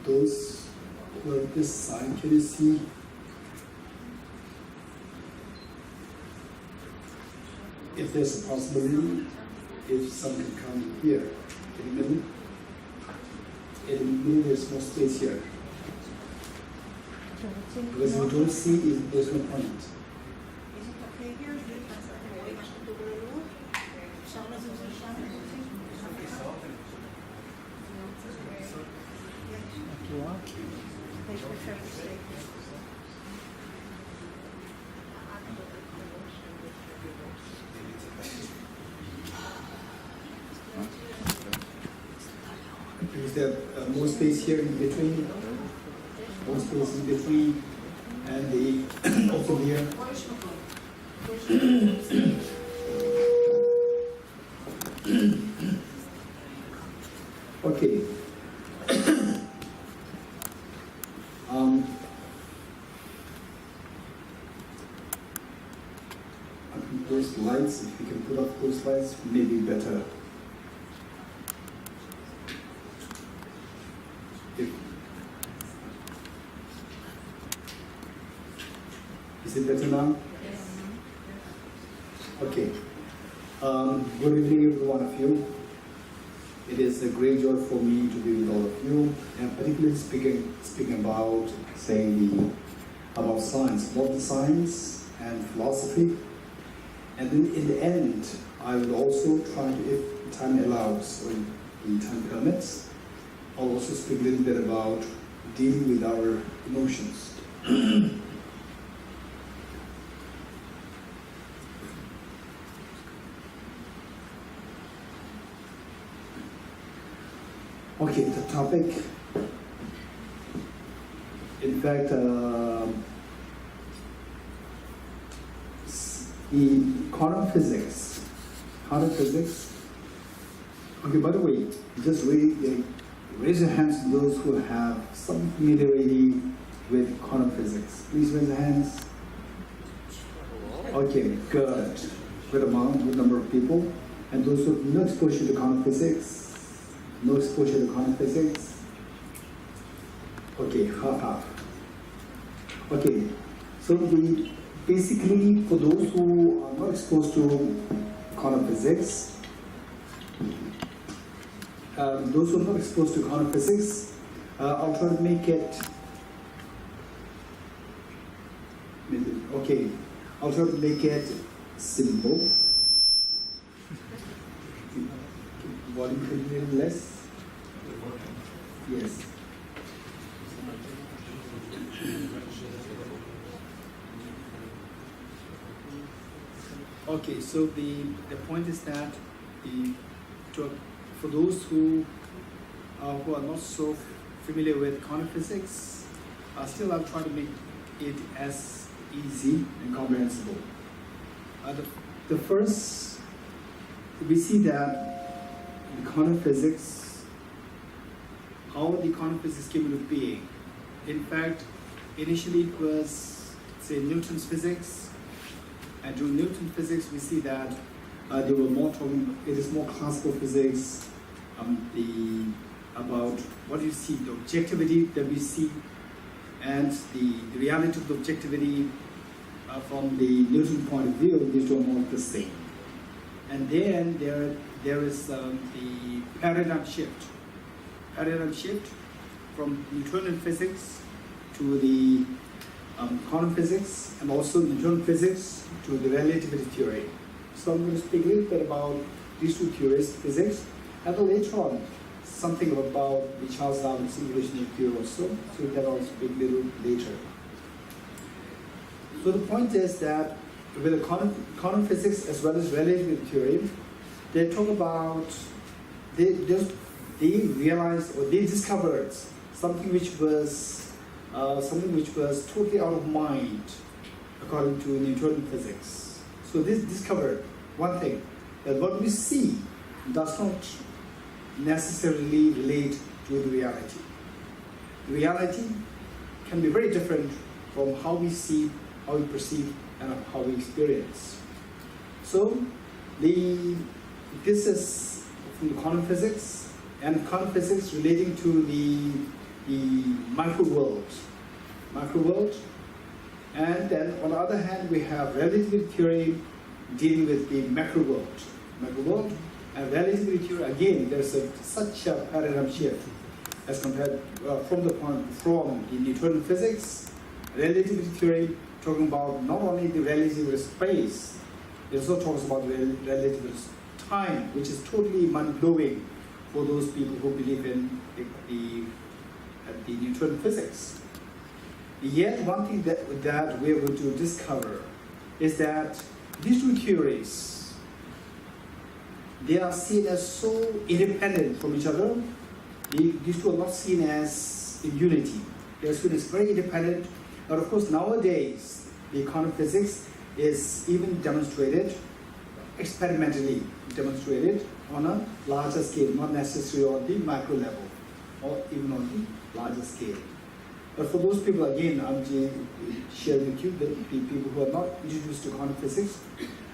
those who are this side, can you see? If there's a possibility, if someone can come here, in the middle. In the middle, there's no space here. Because if you don't see, there's no point. Is it okay here? They prefer to stay here. Is there more space here in between? More space in between, and the also here. Okay. I think those lights, if you can put up those lights, maybe better. Is it better now? Yes. Okay. Good evening, every one of you. It is a great joy for me to be with all of you, and particularly speaking about about science, modern science and philosophy. And then in the end, I will also try to, if time allows or the time permits, I'll also speak a little bit about dealing with our emotions. Okay, the topic, in fact, the quantum physics. Okay, by the way, just raise your hands to those who have some familiarity with quantum physics. Please raise your hands. Okay, good. Good number of people. And those who have no exposure to quantum physics, no exposure to quantum physics. Okay, half. Okay, so basically for those who are not exposed to quantum physics, I'll try to make it. Okay, I'll try to make it simple. Volume could be a little less. Yes. Okay, so the point is that for those who are not so familiar with quantum physics, still I'll try to make it as easy and comprehensible. The first, we see that the quantum physics, how the quantum physics came into being. In fact, initially it was, say, Newton's physics, and during Newton's physics we see that they were more talking, it is more classical physics, about what you see, the objectivity that we see, and the reality of the objectivity from the Newton point of view, these are more the same. And then there is the paradigm shift from Newtonian physics to the quantum physics, and also Newtonian physics to the relativity theory. So I'm going to speak a little bit about these two theories, physics, and then later on something about the Charles Darwin's evolutionary theory also. So that I'll speak a little later. So the point is that with the quantum physics as well as relativity theory, they talk about, they realized, or they discovered something which was totally out of mind according to Newtonian physics. So this discovered one thing, that what we see does not necessarily relate to the reality. The reality can be very different from how we see, how we perceive, and how we experience. So this is from the quantum physics, and quantum physics relating to the micro world, and then on the other hand we have relativity theory dealing with the macro world, and relativity theory again there's such a paradigm shift as compared from the Newtonian physics, relativity theory talking about not only the relativity space, it also talks about relativity time, which is totally mind-blowing for those people who believe in the Newtonian physics. Yet one thing that we're going to discover is that these two theories, they are seen as so independent from each other. These two are not seen as in unity. They are seen as very independent. And of course, nowadays, the quantum physics is even demonstrated, experimentally demonstrated on a larger scale, not necessarily on the macro level, or even on the larger scale. But for those people, again, I'm sharing with you, the people who are not introduced to quantum physics,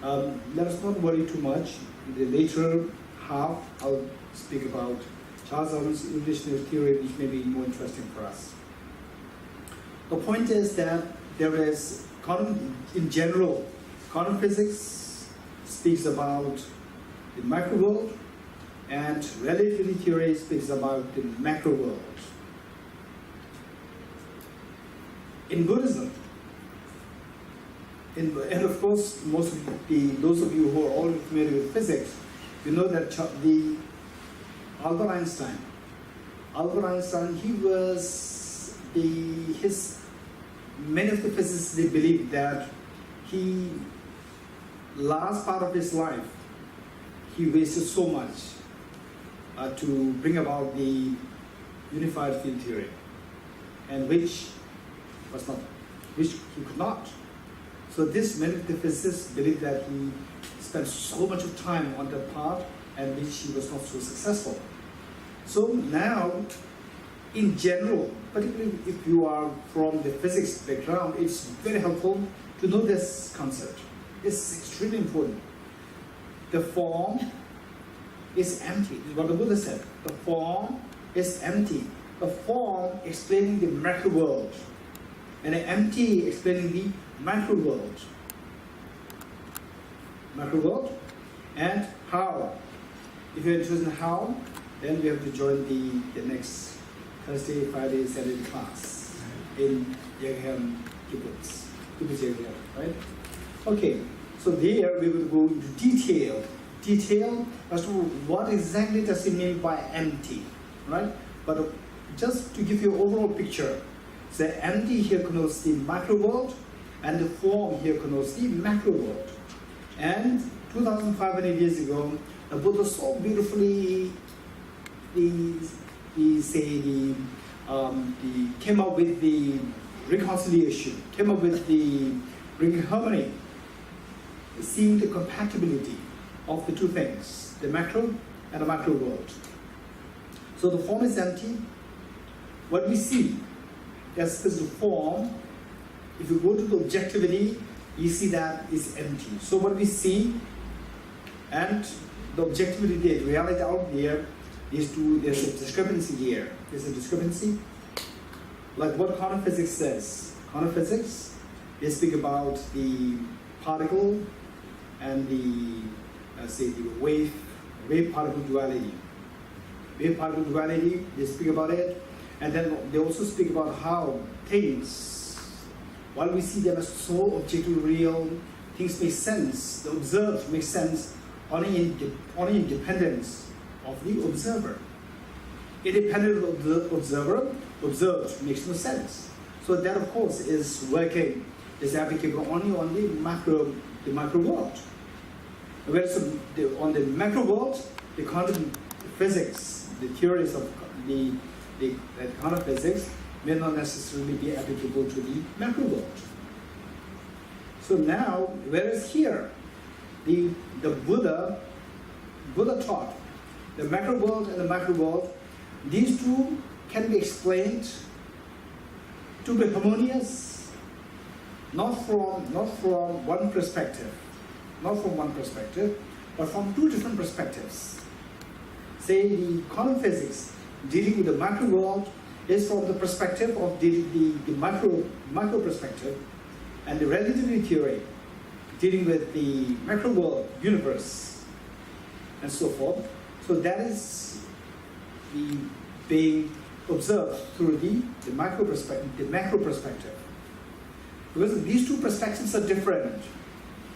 let us not worry too much. In the later half, I'll speak about Charles Darwin's evolutionary theory, which may be more interesting for us. The point is that there is in general, quantum physics speaks about the micro world, and relativity theory speaks about the macro world. In Buddhism, and of course, those of you who are already familiar with physics, you know that Albert Einstein, many of the physicists, they believe that last part of his life, he wasted so much to bring about the unified field theory, and which he could not. So many of the physicists believe that he spent so much of time on that part, and which he was not so successful. So now, in general, particularly if you are from the physics background, it's very helpful to know this concept. It's extremely important. The form is empty. This is what the Buddha said. The form is empty. The form explaining the macro world, and the empty explaining the macro world. And how. If you're interested in how, then you have to join the next Thursday, Friday, Saturday class in Yegham Kibbutz, Yegham, right? Okay, so there we will go into detail as to what exactly does it mean by empty, right? But just to give you an overall picture, the empty here connotes the micro world, and the form here connotes the macro world. And 2,500 years ago, the Buddha so beautifully came up with the reconciliation, came up with the bringing harmony, seeing the compatibility of the two things, the macro and the macro world. So the form is empty. What we see as the form, if you go to the objectivity, you see that is empty. So what we see, and the objectivity there, the reality out there, there's a discrepancy here. There's a discrepancy. Like what quantum physics says. Quantum physics, they speak about the particle and the wave-particle duality. Wave-particle duality, they speak about it. And then they also speak about how things, while we see them as so objectively real, things make sense, the observed makes sense only in dependence of the observer. Independent of the observer, observed makes no sense. So that of course is applicable only on the macro world. Whereas on the macro world, the quantum physics, the theories of the quantum physics may not necessarily be applicable to the macro world. So now, whereas here, the Buddha taught the macro world and the macro world, these two can be explained to be harmonious, not from one perspective, but from two different perspectives. Say the quantum physics dealing with the macro world is from the perspective of the micro perspective, and the relativity theory dealing with the macro world, universe, and so forth. So that is being observed through the macro perspective, the macro perspective. Because these two perspectives are different,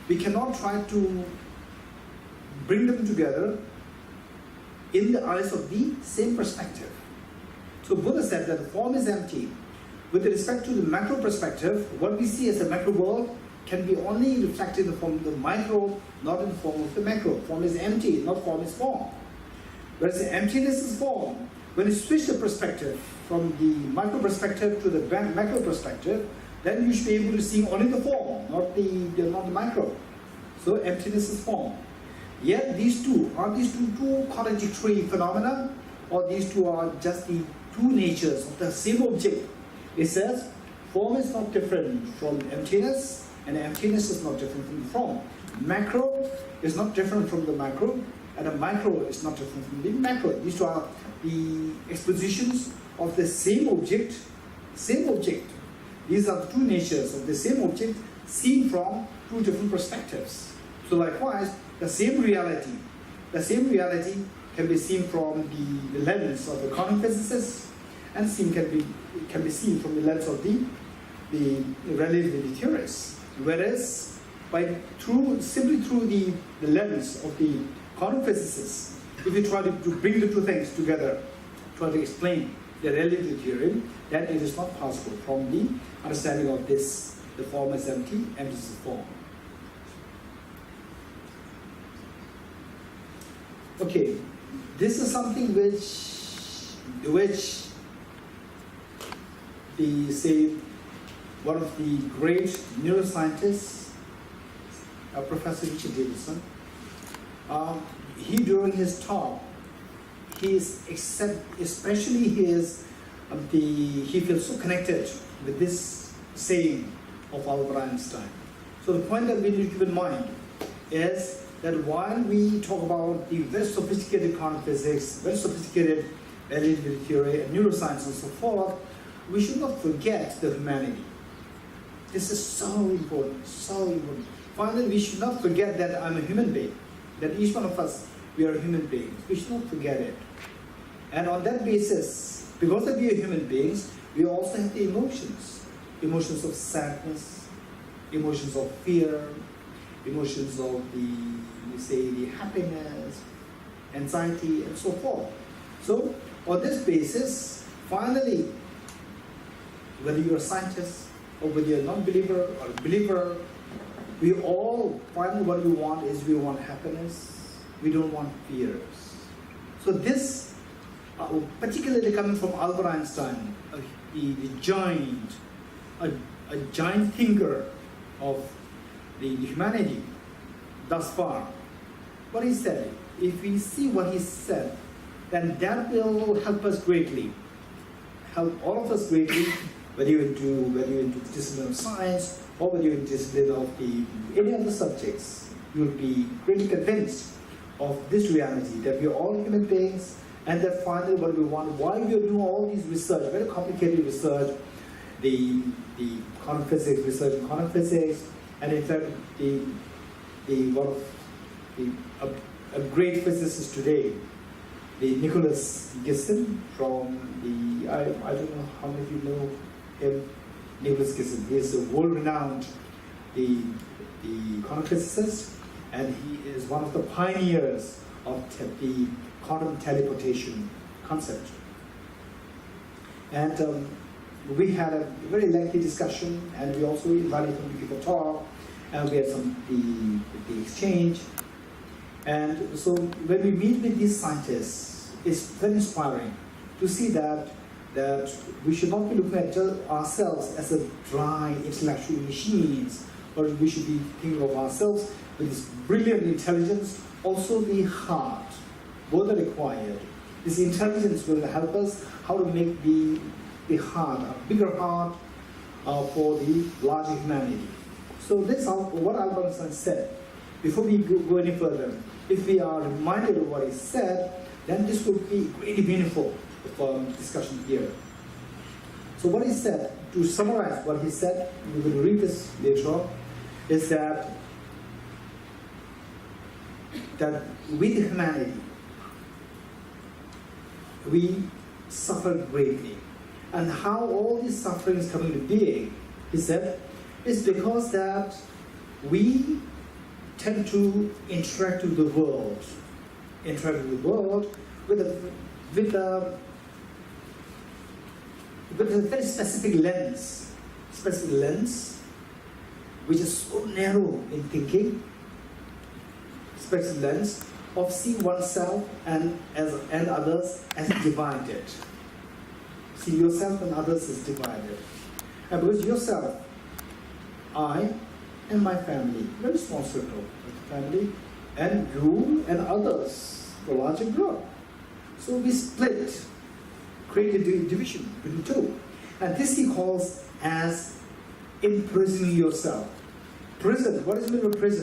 we cannot try to bring them together in the eyes of the same perspective. So Buddha said that the form is empty. With respect to the macro perspective, what we see as a macro world can be only reflected in the form of the micro, not in the form of the macro. Form is empty, not form is form. Whereas the emptiness is form. When you switch the perspective from the micro perspective to the macro perspective, then you should be able to see only the form, not the micro. So emptiness is form. Yet these two, are these two contradictory phenomena, or these two are just the two natures of the same object? It says form is not different from emptiness, and emptiness is not different from the form. Macro is not different from the macro, and the micro is not different from the macro. These two are the expositions of the same object, same object. These are the two natures of the same object seen from two different perspectives. So likewise, the same reality can be seen from the lens of the quantum physicists, and can be seen from the lens of the relativity theorists. Whereas simply through the lens of the quantum physicists, if you try to bring the two things together, try to explain the relativity theory, then it is not possible from the understanding of this, the form is empty, empty is form. Okay, this is something which one of the great neuroscientists, Professor Richard Davidson, he during his talk, he feels so connected with this saying of Albert Einstein. So the point that we need to keep in mind is that while we talk about the very sophisticated quantum physics, very sophisticated relativity theory and neuroscience and so forth, we should not forget the humanity. This is so important, so important. Finally, we should not forget that I'm a human being, that each one of us, we are human beings. We should not forget it. And on that basis, because that we are human beings, we also have the emotions. Emotions of sadness, emotions of fear, emotions of the happiness, anxiety, and so forth. So, on this basis, finally, whether you're a scientist, or whether you're a non-believer or a believer, we all, finally what we want is we want happiness, we don't want fears. So this, particularly coming from Albert Einstein, the giant, a giant thinker of the humanity thus far, what he said, if we see what he said, then that will help us greatly, help all of us greatly, whether you're into the discipline of science or whether you're in the discipline of any other subjects, you'll be greatly convinced of this reality, that we are all human beings, and that finally what we want, while we are doing all these research, very complicated research, the quantum physics, research in quantum physics, and in fact a great physicist today, the Nicholas Geshe from I don't know how many of you know him, Nicholas Geshe. He is a world-renowned the quantum physicist, and he is one of the pioneers of the quantum teleportation concept. And we had a very lengthy discussion, and we also invited him to give a talk, and we had the exchange. And so when we meet with these scientists, it's very inspiring to see that we should not be looking at ourselves as a dry intellectual machines, or we should be thinking of ourselves with this brilliant intelligence, also the heart, both are required. This intelligence will help us how to make the heart, a bigger heart for the larger humanity. So that's what Albert Einstein said. Before we go any further, if we are reminded of what he said, then this will be really meaningful for discussion here. So what he said, to summarize what he said, we will read this later on, is that with humanity, we suffer greatly. And how all these sufferings come into being, he said, is because that we tend to interact with the world with a very specific lens, which is so narrow in thinking, specific lens of seeing oneself and others as divided. See yourself and others as divided. And because yourself, I and my family, very small circle of family, and you and others, the larger group. So we split, create a division between two. And this he calls as imprisoning yourself. Prison, what is the meaning of prison?